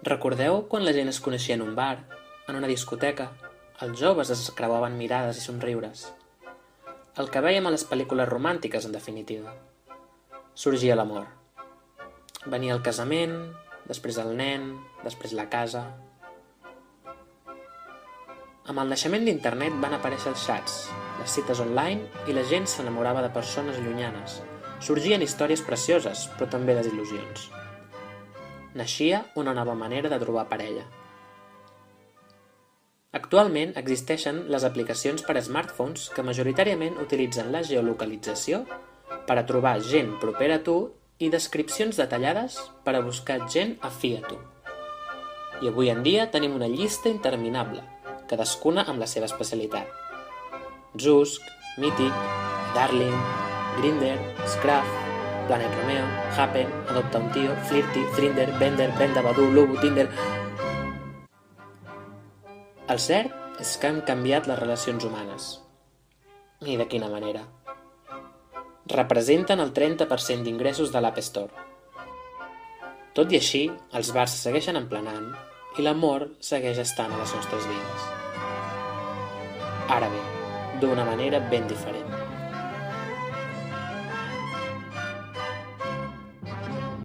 Recordeu quan la gent es coneixia en un bar, en una discoteca? Els joves es creuaven mirades i somriures. El que vèiem a les pel·lícules romàntiques, en definitiva. Sorgia l'amor. Venia el casament, després el nen, després la casa. Amb el naixement d'internet van aparèixer els xats, les cites online i la gent s'enamorava de persones llunyanes. Sorgien històries precioses, però també desil·lusions. Naixia una nova manera de trobar parella. Actualment existeixen les aplicacions per a smartphones que majoritàriament utilitzen la geolocalització per a trobar gent propera a tu i descripcions detallades per a buscar gent afí a tu. I avui en dia tenim una llista interminable, cadascuna amb la seva especialitat. Zusk, Mythic, Darling, Grindr, Scruff, Planet Romeo, Happen, Adopta un Tío, Flirty, Thrinder, Bender, Brenda, Badoo, Lubu, Tinder... El cert és que han canviat les relacions humanes. I de quina manera? Representen el 30% d'ingressos de l'App Store. Tot i així, els bars segueixen emplenant i l'amor segueix estant a les nostres vides. Ara bé, d'una manera ben diferent.